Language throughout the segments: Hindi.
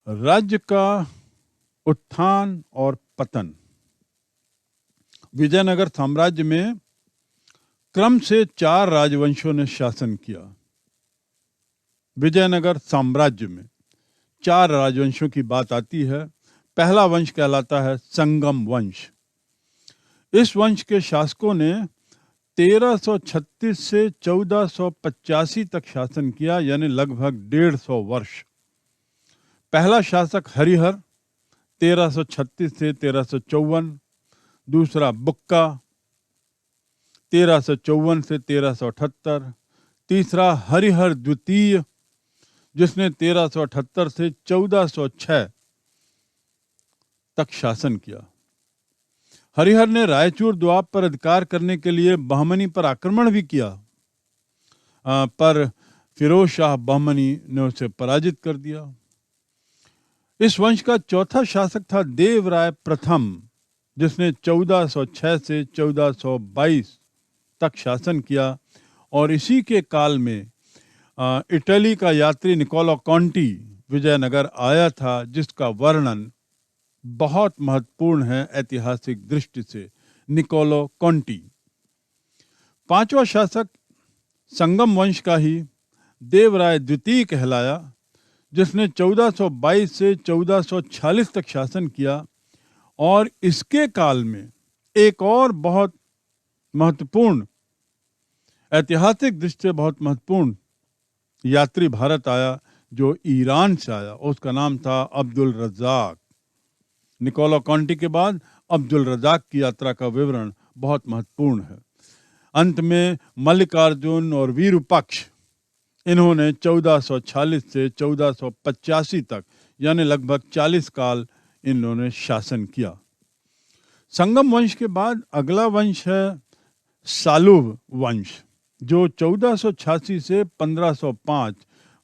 राज्य का उत्थान और पतन। विजयनगर साम्राज्य में क्रम से 4 राजवंशों ने शासन किया। विजयनगर साम्राज्य में 4 राजवंशों की बात आती है। पहला वंश कहलाता है संगम वंश। इस वंश के शासकों ने 1336 से 1485 तक शासन किया, यानी लगभग 150 वर्ष। पहला शासक हरिहर 1336 से 1354, दूसरा बुक्का 1354 से 1378, तीसरा हरिहर द्वितीय जिसने 1378 से 1406 तक शासन किया। हरिहर ने रायचूर द्वीप पर अधिकार करने के लिए बहमनी पर आक्रमण भी किया, पर फिरोज शाह बहमनी ने उसे पराजित कर दिया। इस वंश का चौथा शासक था देवराय प्रथम, जिसने 1406 से 1422 तक शासन किया, और इसी के काल में इटली का यात्री निकोलो कॉन्टी विजयनगर आया था, जिसका वर्णन बहुत महत्वपूर्ण है ऐतिहासिक दृष्टि से। निकोलो कॉन्टी। पांचवा शासक संगम वंश का ही देवराय द्वितीय कहलाया, जिसने 1422 से 1446 तक शासन किया, और इसके काल में एक और बहुत महत्वपूर्ण, ऐतिहासिक दृष्टि से बहुत महत्वपूर्ण यात्री भारत आया, जो ईरान से आया। उसका नाम था अब्दुल रज़ाक। निकोलो कॉन्टी के बाद अब्दुल रज़ाक की यात्रा का विवरण बहुत महत्वपूर्ण है। अंत में मल्लिकार्जुन और वीरूपक्ष, इन्होंने 1446 से 1485 तक, यानी लगभग 40 काल इन्होंने शासन किया। संगम वंश के बाद अगला वंश है सालुव वंश, जो 1486 से 1505,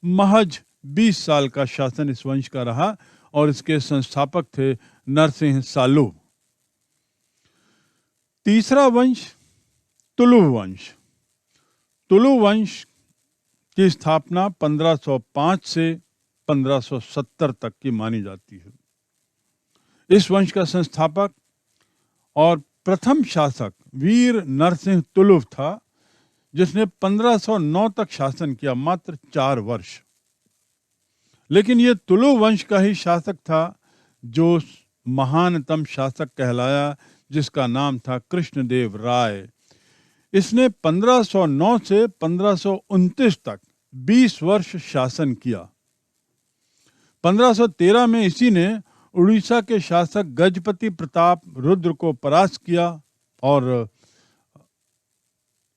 महज 20 साल का शासन इस वंश का रहा, और इसके संस्थापक थे नरसिंह सालुव। तीसरा वंश तुलुव वंश। तुलुव वंश की स्थापना 1505 से 1570 तक की मानी जाती है। इस वंश का संस्थापक और प्रथम शासक वीर नरसिंह तुलुव था, जिसने 1509 तक शासन किया, मात्र 4 वर्ष। लेकिन यह तुलुव वंश का ही शासक था जो महानतम शासक कहलाया, जिसका नाम था कृष्णदेव राय। इसने 1509 से 1529 तक 20 वर्ष शासन किया। 1513 में इसी ने उड़ीसा के शासक गजपति प्रताप रुद्र को परास्त किया, और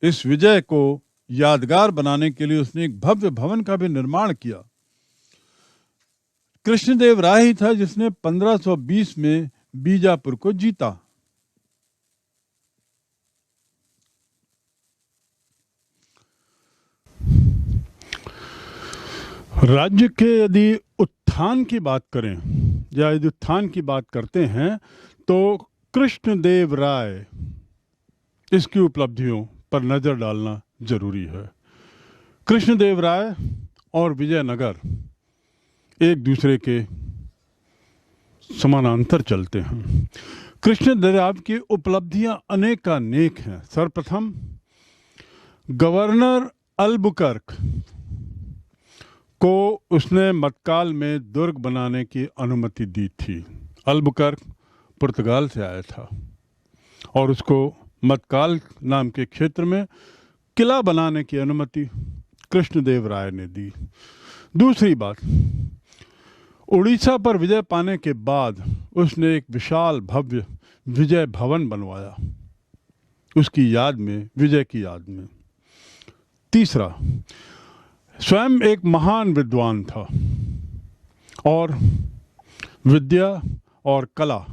इस विजय को यादगार बनाने के लिए उसने एक भव्य भवन का भी निर्माण किया। कृष्णदेव राय ही था जिसने 1520 में बीजापुर को जीता। राज्य के यदि उत्थान की बात करें, या यदि उत्थान की बात करते हैं, तो कृष्णदेव राय, इसकी उपलब्धियों पर नजर डालना जरूरी है। कृष्णदेव राय और विजयनगर एक दूसरे के समानांतर चलते हैं। कृष्णदेव की उपलब्धियां अनेकानेक हैं। सर्वप्रथम गवर्नर अल्बुकर्क को उसने मतकाल में दुर्ग बनाने की अनुमति दी थी। अल्बुकर्क पुर्तगाल से आया था, और उसको मतकाल नाम के क्षेत्र में किला बनाने की अनुमति कृष्णदेव राय ने दी। दूसरी बात, उड़ीसा पर विजय पाने के बाद उसने एक विशाल भव्य विजय भवन बनवाया, उसकी याद में, विजय की याद में। तीसरा, स्वयं एक महान विद्वान था, और विद्या और कला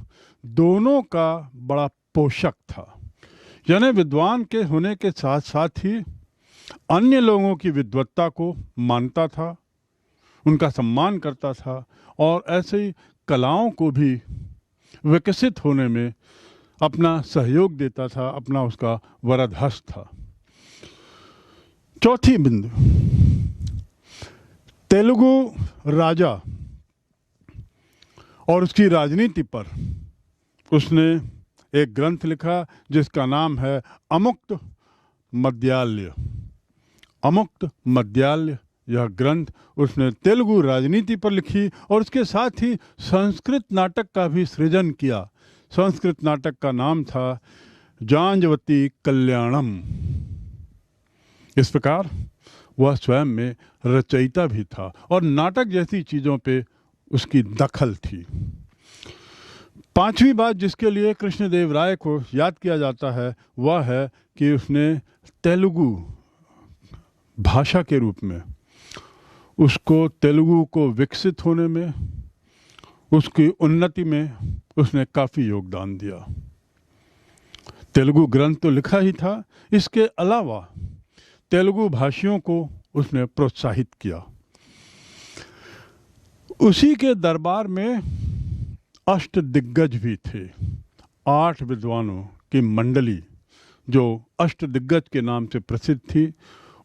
दोनों का बड़ा पोषक था। यानी विद्वान के होने के साथ साथ ही अन्य लोगों की विद्वत्ता को मानता था, उनका सम्मान करता था, और ऐसे ही कलाओं को भी विकसित होने में अपना सहयोग देता था, अपना उसका वरद हस्त था। चौथी बिंदु, तेलुगु राजा और उसकी राजनीति पर उसने एक ग्रंथ लिखा जिसका नाम है अमुक्त मद्याल्य। अमुक्त मद्याल्य यह ग्रंथ उसने तेलुगु राजनीति पर लिखी और उसके साथ ही संस्कृत नाटक का भी सृजन किया। संस्कृत नाटक का नाम था जांजवती कल्याणम। इस प्रकार वह स्वयं में रचयिता भी था और नाटक जैसी चीज़ों पे उसकी दखल थी। पांचवी बात जिसके लिए कृष्णदेव राय को याद किया जाता है वह है कि उसने तेलुगु भाषा के रूप में उसको तेलुगु को विकसित होने में, उसकी उन्नति में उसने काफ़ी योगदान दिया। तेलुगु ग्रंथ तो लिखा ही था, इसके अलावा तेलुगु भाषियों को उसने प्रोत्साहित किया। उसी के दरबार में अष्टदिग्गज भी थे, 8 विद्वानों की मंडली जो अष्टदिग्गज के नाम से प्रसिद्ध थी।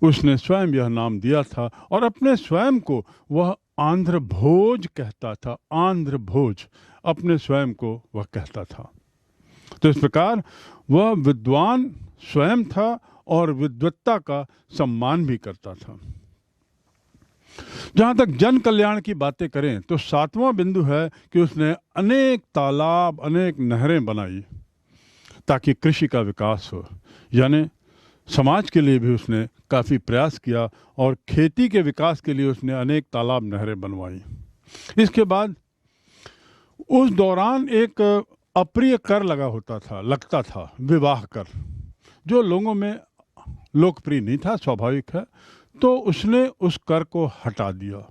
उसने स्वयं यह नाम दिया था और अपने स्वयं को वह आंध्र भोज कहता था। आंध्र भोज अपने स्वयं को वह कहता था। तो इस प्रकार वह विद्वान स्वयं था और विद्वत्ता का सम्मान भी करता था। जहां तक जन कल्याण की बातें करें तो 7वां बिंदु है कि उसने अनेक तालाब, अनेक नहरें बनाई ताकि कृषि का विकास हो। यानी समाज के लिए भी उसने काफ़ी प्रयास किया और खेती के विकास के लिए उसने अनेक तालाब, नहरें बनवाई। इसके बाद उस दौरान एक अप्रिय कर लगता था विवाह कर, जो लोगों में लोकप्रिय नहीं था, स्वाभाविक है। तो उसने उस कर को हटा दिया।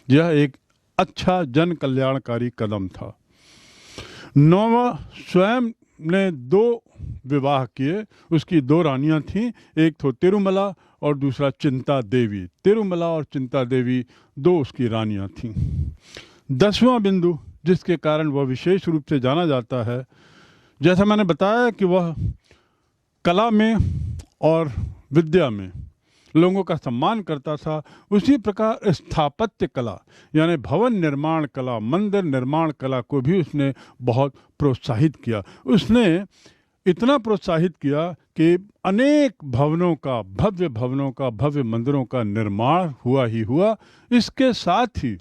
यह एक अच्छा जन कल्याणकारी कदम था। नौवां, स्वयं ने 2 विवाह किए। उसकी 2 रानियां थीं, एक तो तिरुमला और दूसरा चिंता देवी। तिरुमला और चिंता देवी 2 उसकी रानियां थीं। 10वां बिंदु जिसके कारण वह विशेष रूप से जाना जाता है, जैसा मैंने बताया कि वह कला में और विद्या में लोगों का सम्मान करता था, उसी प्रकार स्थापत्य कला यानी भवन निर्माण कला, मंदिर निर्माण कला को भी उसने बहुत प्रोत्साहित किया। उसने इतना प्रोत्साहित किया कि अनेक भवनों का, भव्य मंदिरों का निर्माण हुआ ही हुआ। इसके साथ ही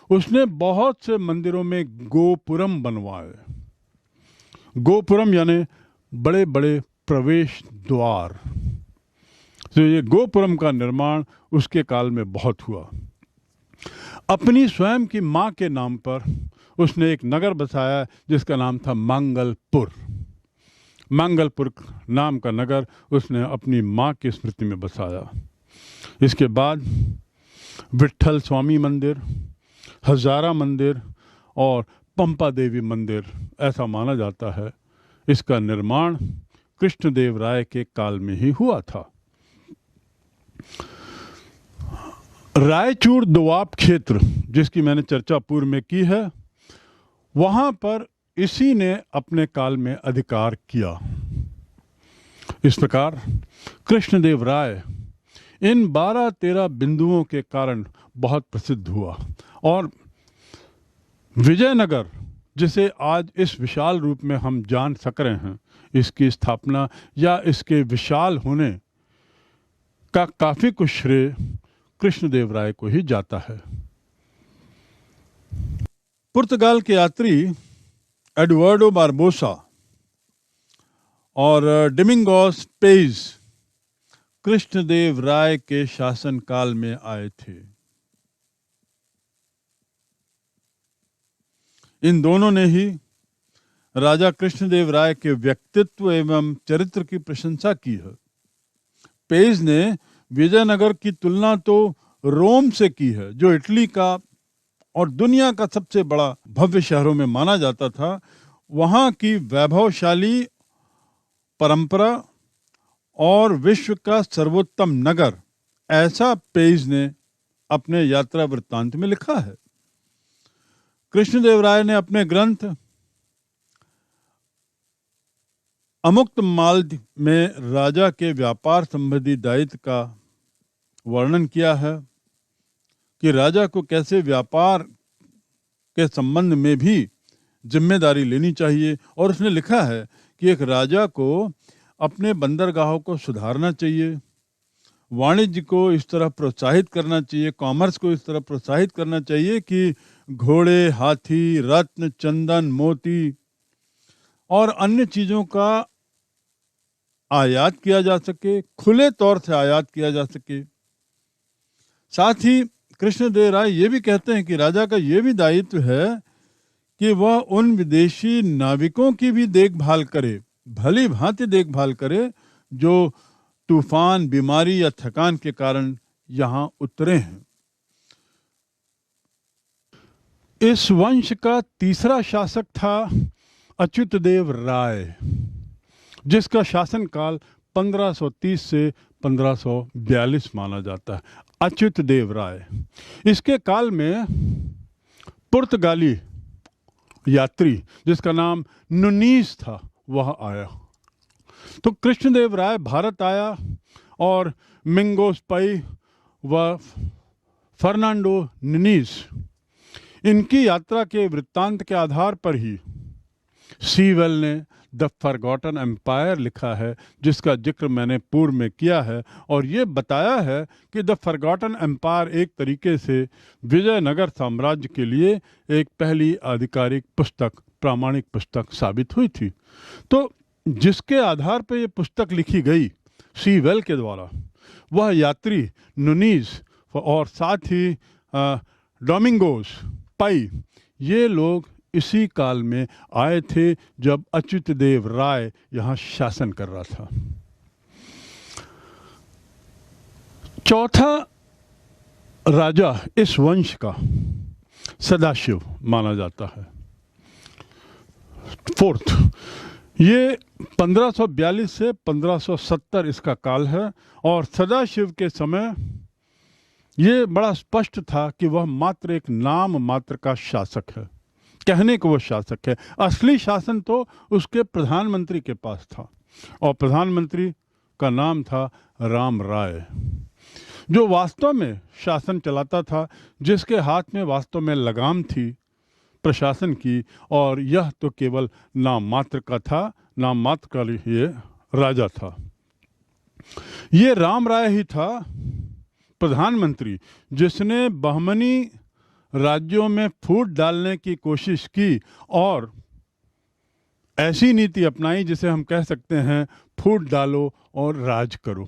उसने बहुत से मंदिरों में गोपुरम बनवाए। गोपुरम यानी बड़े बड़े प्रवेश द्वार। तो ये गोपुरम का निर्माण उसके काल में बहुत हुआ। अपनी स्वयं की माँ के नाम पर उसने एक नगर बसाया जिसका नाम था मंगलपुर। मंगलपुर नाम का नगर उसने अपनी माँ की स्मृति में बसाया। इसके बाद विट्ठल स्वामी मंदिर, हजारा मंदिर और पंपा देवी मंदिर, ऐसा माना जाता है इसका निर्माण कृष्णदेव राय के काल में ही हुआ था। रायचूर दोआब क्षेत्र जिसकी मैंने चर्चा पूर्व में की है, वहां पर इसी ने अपने काल में अधिकार किया। इस प्रकार कृष्णदेव राय इन 12-13 बिंदुओं के कारण बहुत प्रसिद्ध हुआ और विजयनगर, जिसे आज इस विशाल रूप में हम जान सक रहे हैं, इसकी स्थापना या इसके विशाल होने का काफी कुछ श्रेय कृष्णदेव राय को ही जाता है। पुर्तगाल के यात्री एडवर्डो बारबोसा और डोमिंगोस पेज कृष्णदेव राय के शासनकाल में आए थे। इन दोनों ने ही राजा कृष्णदेव राय के व्यक्तित्व एवं चरित्र की प्रशंसा की है। पेज ने विजयनगर की तुलना तो रोम से की है, जो इटली का और दुनिया का सबसे बड़ा भव्य शहरों में माना जाता था। वहाँ की वैभवशाली परंपरा और विश्व का सर्वोत्तम नगर, ऐसा पेज ने अपने यात्रा वृत्तांत में लिखा है। कृष्णदेव राय ने अपने ग्रंथ अमुक्त माल में राजा के व्यापार संबंधी दायित्व का वर्णन किया है कि राजा को कैसे व्यापार के संबंध में भी जिम्मेदारी लेनी चाहिए। और उसने लिखा है कि एक राजा को अपने बंदरगाहों को सुधारना चाहिए, वाणिज्य को इस तरह प्रोत्साहित करना चाहिए, कॉमर्स को इस तरह प्रोत्साहित करना चाहिए कि घोड़े, हाथी, रत्न, चंदन, मोती और अन्य चीज़ों का आयात किया जा सके, खुले तौर से आयात किया जा सके। साथ ही कृष्णदेव राय ये भी कहते हैं कि राजा का ये भी दायित्व है कि वह उन विदेशी नाविकों की भी देखभाल करे, भली भांति देखभाल करे, जो तूफान, बीमारी या थकान के कारण यहाँ उतरे हैं। इस वंश का तीसरा शासक था अच्युतदेव राय, जिसका शासनकाल 1530 से 1542 माना जाता है। अच्युतदेव राय, इसके काल में पुर्तगाली यात्री जिसका नाम नुनीस था वह आया। तो कृष्णदेव राय भारत आया और मिंगोस पई व फर्नांडो नुनीस, इनकी यात्रा के वृत्तांत के आधार पर ही सीवेल ने द फॉरगॉटन एम्पायर लिखा है, जिसका जिक्र मैंने पूर्व में किया है, और ये बताया है कि द फॉरगॉटन एम्पायर एक तरीके से विजयनगर साम्राज्य के लिए एक पहली आधिकारिक पुस्तक, प्रामाणिक पुस्तक साबित हुई थी। तो जिसके आधार पर ये पुस्तक लिखी गई सीवेल के द्वारा, वह यात्री नुनीस और साथ ही डोमिंगोस पाई, ये लोग इसी काल में आए थे जब अच्युतदेव राय यहाँ शासन कर रहा था। चौथा राजा इस वंश का सदाशिव माना जाता है, फोर्थ। ये 1542 से 1570 इसका काल है, और सदाशिव के समय ये बड़ा स्पष्ट था कि वह मात्र एक नाम मात्र का शासक है, कहने को वो शासक है। असली शासन तो उसके प्रधानमंत्री के पास था, और प्रधानमंत्री का नाम था राम राय, जो वास्तव में शासन चलाता था, जिसके हाथ में वास्तव में लगाम थी प्रशासन की, और यह तो केवल नाम मात्र का था, नाम मात्र का ये राजा था। ये राम राय ही था प्रधानमंत्री जिसने बहमनी राज्यों में फूट डालने की कोशिश की और ऐसी नीति अपनाई जिसे हम कह सकते हैं फूट डालो और राज करो।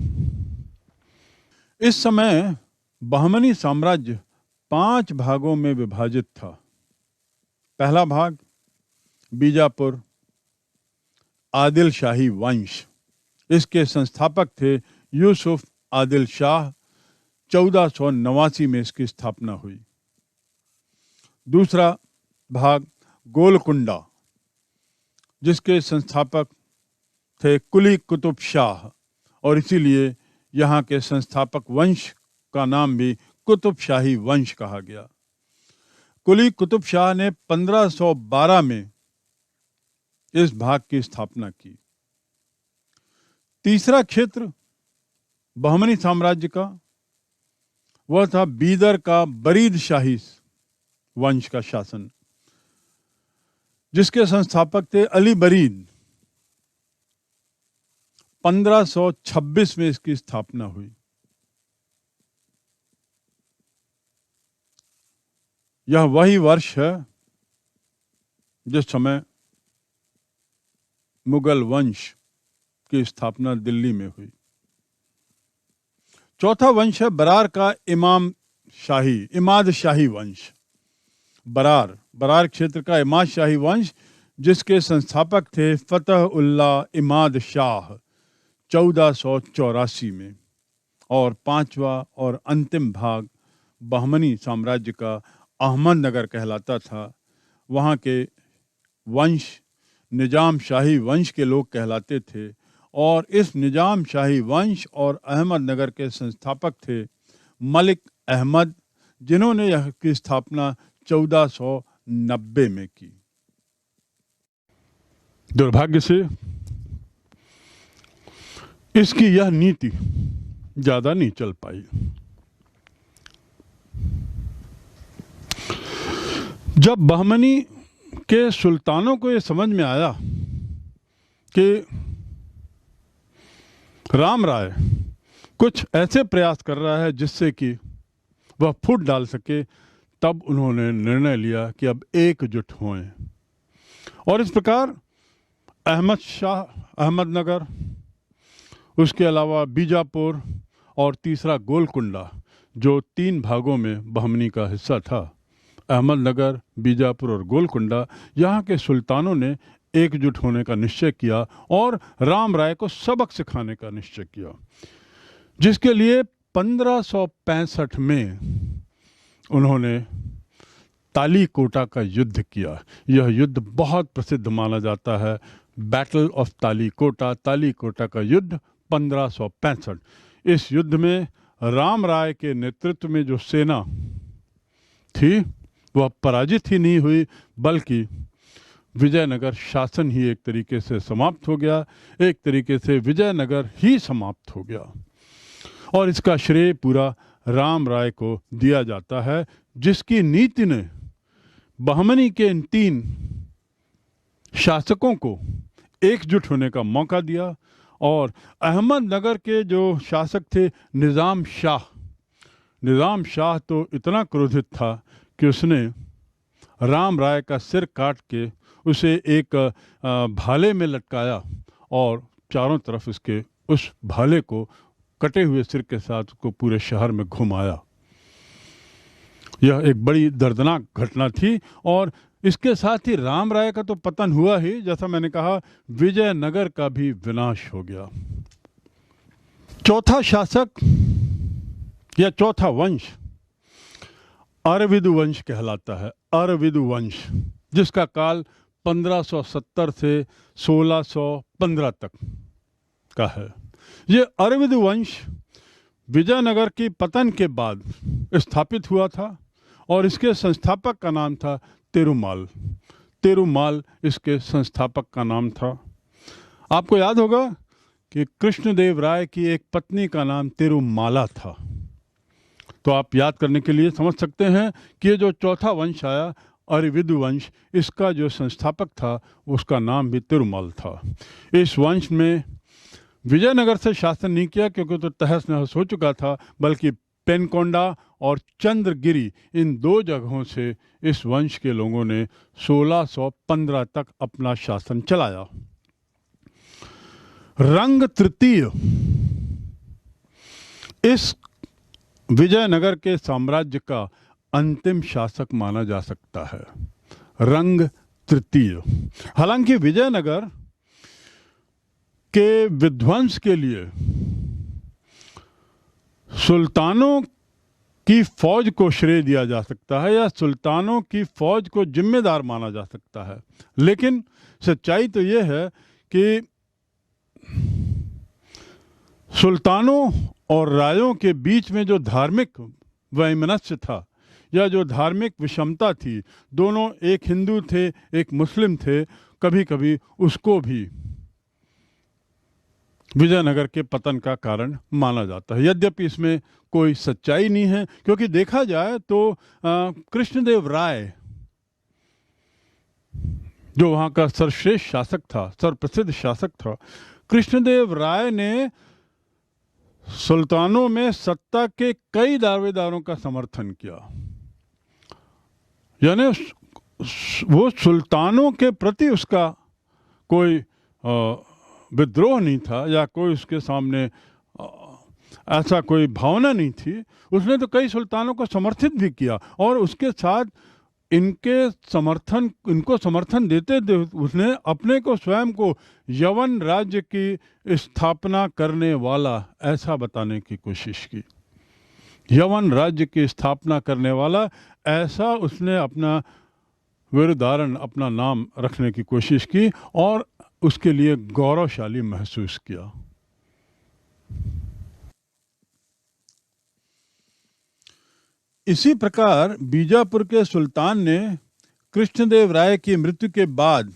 इस समय बहमनी साम्राज्य 5 भागों में विभाजित था। पहला भाग बीजापुर आदिल शाही वंश, इसके संस्थापक थे यूसुफ आदिल शाह, 1489 में इसकी स्थापना हुई। दूसरा भाग गोलकुंडा, जिसके संस्थापक थे कुली कुतुब शाह, और इसीलिए यहाँ के संस्थापक वंश का नाम भी कुतुब शाही वंश कहा गया। कुली कुतुब शाह ने 1512 में इस भाग की स्थापना की। तीसरा क्षेत्र बहमनी साम्राज्य का वह था बीदर का बरीद शाही वंश का शासन, जिसके संस्थापक थे अली बरीद। 1526 में इसकी स्थापना हुई। यह वही वर्ष है जिस समय मुगल वंश की स्थापना दिल्ली में हुई। चौथा वंश है बरार का इमाद शाही वंश। बरार क्षेत्र का इमाद शाही वंश, जिसके संस्थापक थे फतह उल्लाह इमाद शाह 1484 में। और पांचवा और अंतिम भाग बहमनी साम्राज्य का अहमदनगर कहलाता था। वहाँ के वंश निजाम शाही वंश के लोग कहलाते थे, और इस निजाम शाही वंश और अहमदनगर के संस्थापक थे मलिक अहमद, जिन्होंने यह की स्थापना 1490 में की। दुर्भाग्य से इसकी यह नीति ज्यादा नहीं चल पाई। जब बहमनी के सुल्तानों को ये समझ में आया कि राम राय कुछ ऐसे प्रयास कर रहा है जिससे कि वह फूट डाल सके, तब उन्होंने निर्णय लिया कि अब एकजुट होएं। और इस प्रकार अहमदनगर, उसके अलावा बीजापुर और तीसरा गोलकुंडा, जो 3 भागों में बहमनी का हिस्सा था, अहमदनगर, बीजापुर और गोलकुंडा, यहाँ के सुल्तानों ने एकजुट होने का निश्चय किया और राम राय को सबक सिखाने का निश्चय किया, जिसके लिए 1565 में उन्होंने तालीकोटा का युद्ध किया। यह युद्ध बहुत प्रसिद्ध माना जाता है, बैटल ऑफ तालीकोटा, तालीकोटा का युद्ध 1565। इस युद्ध में राम राय के नेतृत्व में जो सेना थी वह पराजित ही नहीं हुई, बल्कि विजयनगर शासन ही एक तरीके से समाप्त हो गया, एक तरीके से विजयनगर ही समाप्त हो गया। और इसका श्रेय पूरा राम राय को दिया जाता है, जिसकी नीति ने बहमनी के इन 3 शासकों को एकजुट होने का मौका दिया। और अहमदनगर के जो शासक थे निज़ाम शाह तो इतना क्रोधित था कि उसने राम राय का सिर काट के उसे एक भाले में लटकाया और चारों तरफ इसके उस भाले को कटे हुए सिर के साथ उसको पूरे शहर में घुमाया। यह एक बड़ी दर्दनाक घटना थी और इसके साथ ही राम राय का तो पतन हुआ ही, जैसा मैंने कहा, विजयनगर का भी विनाश हो गया। चौथा शासक या चौथा वंश अरविदु वंश कहलाता है। अरविदु वंश, जिसका काल 1570 से 1615 तक का है। ये अरविदु वंश विजयनगर की पतन के बाद स्थापित हुआ था और इसके संस्थापक का नाम था तिरुमाल। तिरुमाल इसके संस्थापक का नाम था। आपको याद होगा कि कृष्णदेव राय की एक पत्नी का नाम तिरुमाला था। तो आप याद करने के लिए समझ सकते हैं कि ये जो चौथा वंश आया, अरविदु वंश, इसका जो संस्थापक था उसका नाम भी तिरुमाल था। इस वंश में विजयनगर से शासन नहीं किया क्योंकि तो तहस नहस हो चुका था, बल्कि पेनकोंडा और चंद्रगिरी, इन 2 जगहों से इस वंश के लोगों ने 1615 तक अपना शासन चलाया। रंग तृतीय इस विजयनगर के साम्राज्य का अंतिम शासक माना जा सकता है। रंग तृतीय। हालांकि विजयनगर के विध्वंस के लिए सुल्तानों की फौज को श्रेय दिया जा सकता है या सुल्तानों की फौज को जिम्मेदार माना जा सकता है, लेकिन सच्चाई तो यह है कि सुल्तानों और रायों के बीच में जो धार्मिक वैमनस्य था या जो धार्मिक विषमता थी, दोनों एक हिंदू थे एक मुस्लिम थे, कभी कभी उसको भी विजयनगर के पतन का कारण माना जाता है। यद्यपि इसमें कोई सच्चाई नहीं है, क्योंकि देखा जाए तो कृष्णदेव राय जो वहाँ का सर्वश्रेष्ठ शासक था, सर्वप्रसिद्ध शासक था, कृष्णदेव राय ने सुल्तानों में सत्ता के कई दावेदारों का समर्थन किया। यानी वो सुल्तानों के प्रति उसका कोई विद्रोह नहीं था या कोई उसके सामने ऐसा कोई भावना नहीं थी। उसने तो कई सुल्तानों को समर्थित भी किया और उसके साथ इनको समर्थन देते उसने अपने को स्वयं को यवन राज्य की स्थापना करने वाला ऐसा बताने की कोशिश की। यवन राज्य की स्थापना करने वाला ऐसा उसने अपना विरुद्धारण, अपना नाम रखने की कोशिश की और उसके लिए गौरवशाली महसूस किया। इसी प्रकार बीजापुर के सुल्तान ने कृष्णदेव राय की मृत्यु के बाद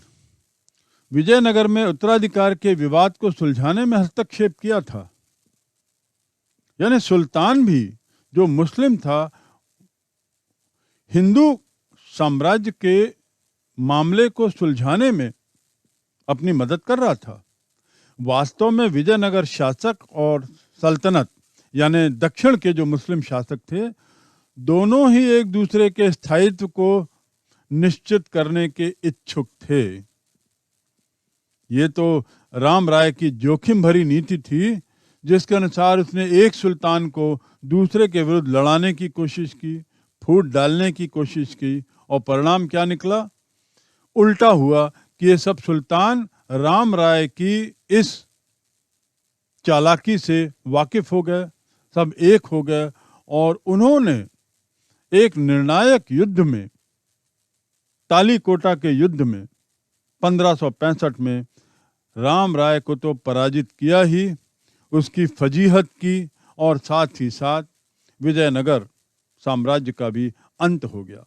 विजयनगर में उत्तराधिकार के विवाद को सुलझाने में हस्तक्षेप किया था। यानी सुल्तान भी जो मुस्लिम था, हिंदू साम्राज्य के मामले को सुलझाने में अपनी मदद कर रहा था। वास्तव में विजयनगर शासक और सल्तनत यानी दक्षिण के जो मुस्लिम शासक थे, दोनों ही एक दूसरे के स्थायित्व को निश्चित करने के इच्छुक थे। ये तो राम राय की जोखिम भरी नीति थी, जिसके अनुसार उसने एक सुल्तान को दूसरे के विरुद्ध लड़ाने की कोशिश की, फूट डालने की कोशिश की, और परिणाम क्या निकला? उल्टा हुआ कि ये सब सुल्तान राम राय की इस चालाकी से वाकिफ हो गए, सब एक हो गए, और उन्होंने एक निर्णायक युद्ध में, तालीकोटा के युद्ध में 1565 में राम राय को तो पराजित किया ही, उसकी फजीहत की, और साथ ही साथ विजयनगर साम्राज्य का भी अंत हो गया।